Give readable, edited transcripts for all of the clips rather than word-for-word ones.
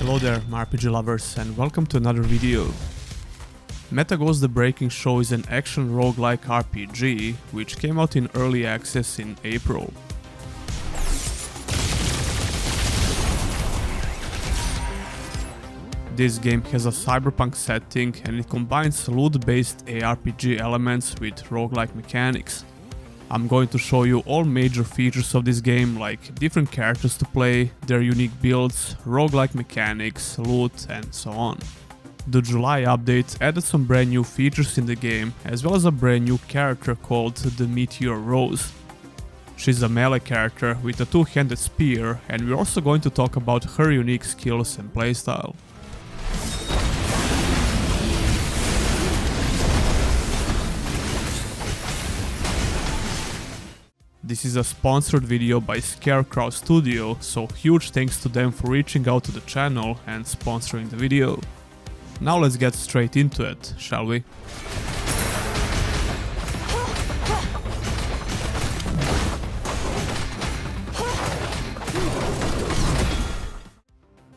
Hello there, my RPG lovers, and welcome to another video. Metagross The Breaking Show is an action roguelike RPG which came out in early access in April. This game has a cyberpunk setting and it combines loot-based ARPG elements with roguelike mechanics. I'm going to show you all major features of this game, like different characters to play, their unique builds, roguelike mechanics, loot, and so on. The July update added some brand new features in the game, as well as a brand new character called the Meteor Rose. She's a melee character with a two-handed spear, and we're also going to talk about her unique skills and playstyle. This is a sponsored video by Scarecrow Studio, so huge thanks to them for reaching out to the channel and sponsoring the video. Now let's get straight into it, shall we?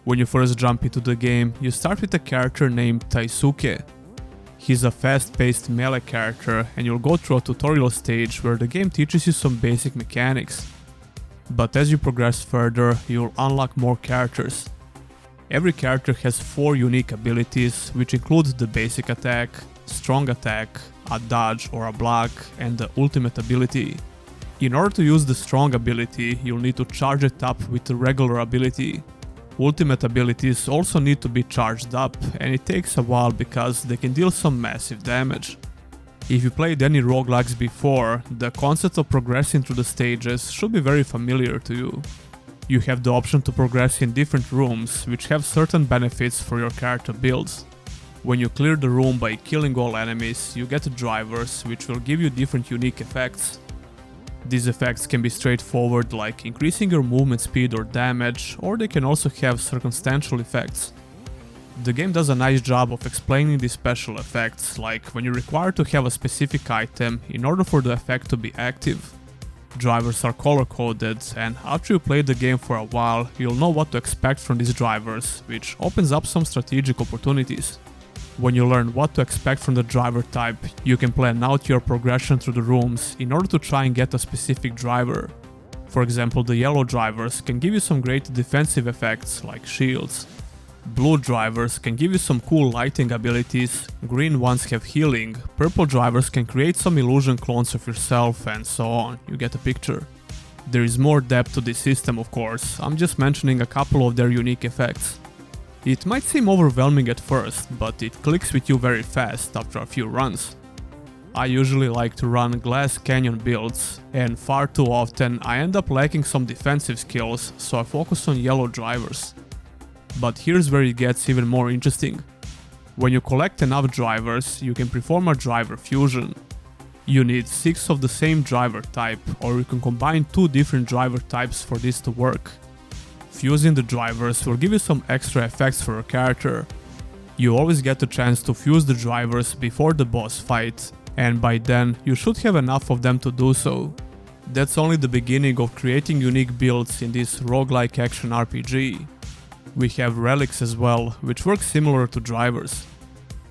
When you first jump into the game, you start with a character named Taisuke. He's a fast-paced melee character and you'll go through a tutorial stage where the game teaches you some basic mechanics. But as you progress further, you'll unlock more characters. Every character has 4 unique abilities, which include the basic attack, strong attack, a dodge or a block, and the ultimate ability. In order to use the strong ability, you'll need to charge it up with the regular ability. Ultimate abilities also need to be charged up, and it takes a while because they can deal some massive damage. If you played any roguelikes before, the concept of progressing through the stages should be very familiar to you. You have the option to progress in different rooms, which have certain benefits for your character builds. When you clear the room by killing all enemies, you get drivers, which will give you different unique effects. These effects can be straightforward, like increasing your movement speed or damage, or they can also have circumstantial effects. The game does a nice job of explaining these special effects, like when you're required to have a specific item in order for the effect to be active. Drivers are color-coded, and after you play the game for a while, you'll know what to expect from these drivers, which opens up some strategic opportunities. When you learn what to expect from the driver type, you can plan out your progression through the rooms in order to try and get a specific driver. For example, the yellow drivers can give you some great defensive effects like shields. Blue drivers can give you some cool lighting abilities, green ones have healing, purple drivers can create some illusion clones of yourself, and so on, you get a picture. There is more depth to this system, of course, I'm just mentioning a couple of their unique effects. It might seem overwhelming at first, but it clicks with you very fast after a few runs. I usually like to run glass canyon builds, and far too often I end up lacking some defensive skills, so I focus on yellow drivers. But here's where it gets even more interesting. When you collect enough drivers, you can perform a driver fusion. You need 6 of the same driver type, or you can combine 2 different driver types for this to work. Fusing the drivers will give you some extra effects for your character. You always get the chance to fuse the drivers before the boss fight, and by then you should have enough of them to do so. That's only the beginning of creating unique builds in this roguelike action RPG. We have relics as well, which work similar to drivers.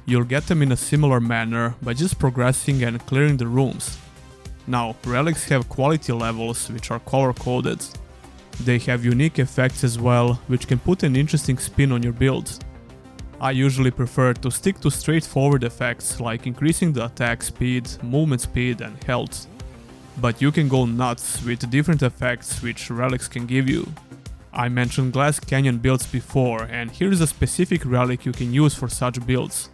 You'll get them in a similar manner by just progressing and clearing the rooms. Now, relics have quality levels which are color-coded. They have unique effects as well, which can put an interesting spin on your build. I usually prefer to stick to straightforward effects like increasing the attack speed, movement speed and health. But you can go nuts with different effects which relics can give you. I mentioned glass canyon builds before, and here's a specific relic you can use for such builds.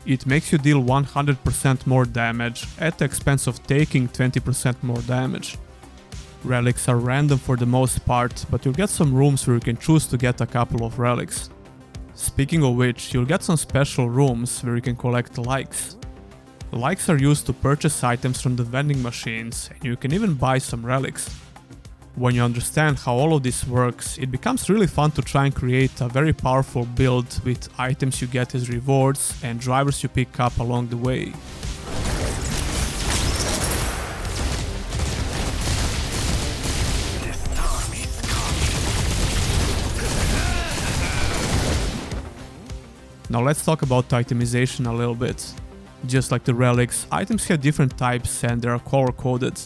It makes you deal 100% more damage at the expense of taking 20% more damage. Relics are random for the most part, but you'll get some rooms where you can choose to get a couple of relics. Speaking of which, you'll get some special rooms where you can collect likes. Likes are used to purchase items from the vending machines, and you can even buy some relics. When you understand how all of this works, it becomes really fun to try and create a very powerful build with items you get as rewards and drivers you pick up along the way. Now let's talk about itemization a little bit. Just like the relics, items have different types and they are color-coded.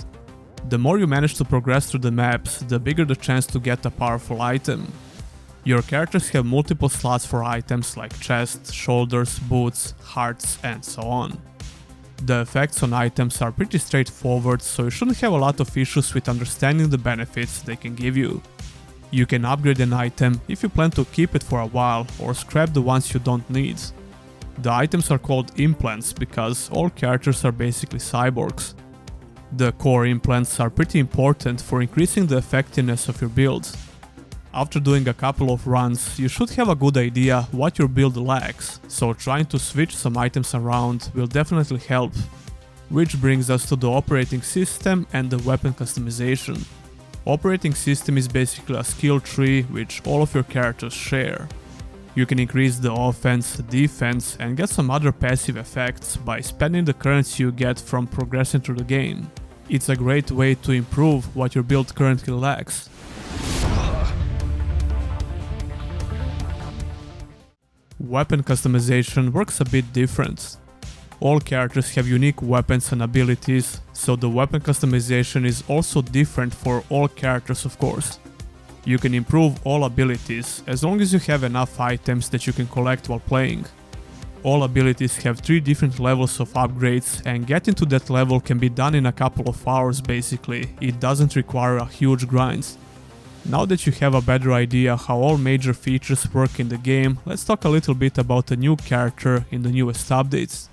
The more you manage to progress through the maps, the bigger the chance to get a powerful item. Your characters have multiple slots for items like chest, shoulders, boots, hearts, and so on. The effects on items are pretty straightforward, so you shouldn't have a lot of issues with understanding the benefits they can give you. You can upgrade an item if you plan to keep it for a while, or scrap the ones you don't need. The items are called implants because all characters are basically cyborgs. The core implants are pretty important for increasing the effectiveness of your build. After doing a couple of runs, you should have a good idea what your build lacks, so trying to switch some items around will definitely help. Which brings us to the operating system and the weapon customization. Operating system is basically a skill tree which all of your characters share. You can increase the offense, defense, and get some other passive effects by spending the currency you get from progressing through the game. It's a great way to improve what your build currently lacks. Weapon customization works a bit different. All characters have unique weapons and abilities, so the weapon customization is also different for all characters, of course. You can improve all abilities as long as you have enough items that you can collect while playing. All abilities have 3 different levels of upgrades, and getting to that level can be done in a couple of hours basically. It doesn't require a huge grind. Now that you have a better idea how all major features work in the game, let's talk a little bit about a new character in the newest updates.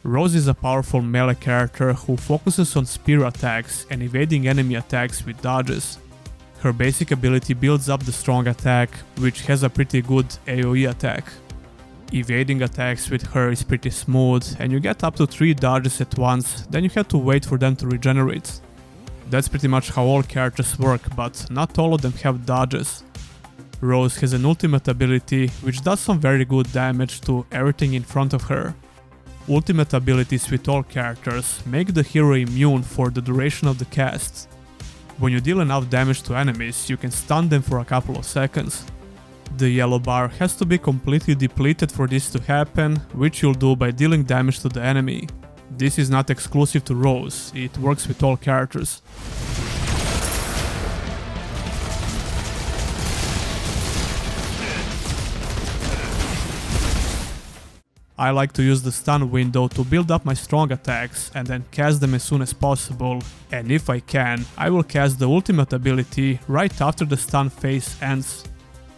Rose is a powerful melee character who focuses on spear attacks and evading enemy attacks with dodges. Her basic ability builds up the strong attack, which has a pretty good AoE attack. Evading attacks with her is pretty smooth, and you get up to 3 dodges at once, then you have to wait for them to regenerate. That's pretty much how all characters work, but not all of them have dodges. Rose has an ultimate ability which does some very good damage to everything in front of her. Ultimate abilities with all characters make the hero immune for the duration of the cast. When you deal enough damage to enemies, you can stun them for a couple of seconds. The yellow bar has to be completely depleted for this to happen, which you'll do by dealing damage to the enemy. This is not exclusive to Rose, it works with all characters. I like to use the stun window to build up my strong attacks and then cast them as soon as possible, and if I can, I will cast the ultimate ability right after the stun phase ends.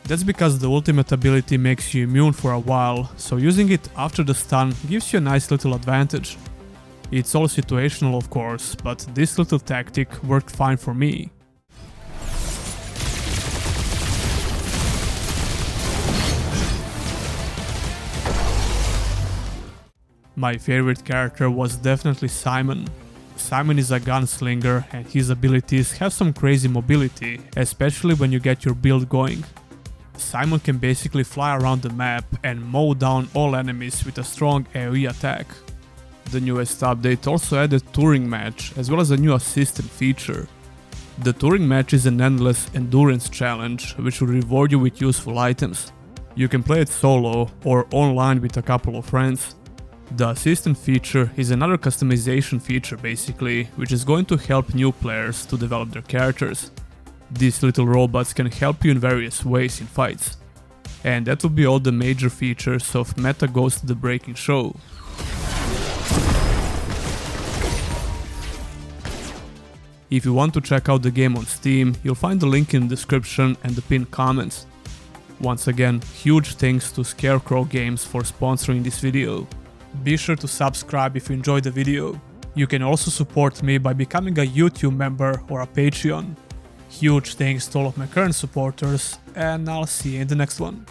That's because the ultimate ability makes you immune for a while, so using it after the stun gives you a nice little advantage. It's all situational of course, but this little tactic worked fine for me. My favorite character was definitely Simon. Simon is a gunslinger and his abilities have some crazy mobility, especially when you get your build going. Simon can basically fly around the map and mow down all enemies with a strong AoE attack. The newest update also added Touring Match as well as a new assistant feature. The Touring Match is an endless endurance challenge which will reward you with useful items. You can play it solo or online with a couple of friends. The assistant feature is another customization feature basically, which is going to help new players to develop their characters. These little robots can help you in various ways in fights. And that will be all the major features of Meta Ghost the Breaking Show. If you want to check out the game on Steam, you'll find the link in the description and the pinned comments. Once again, huge thanks to Scarecrow Games for sponsoring this video. Be sure to subscribe if you enjoyed the video. You can also support me by becoming a YouTube member or a Patreon. Huge thanks to all of my current supporters, and I'll see you in the next one.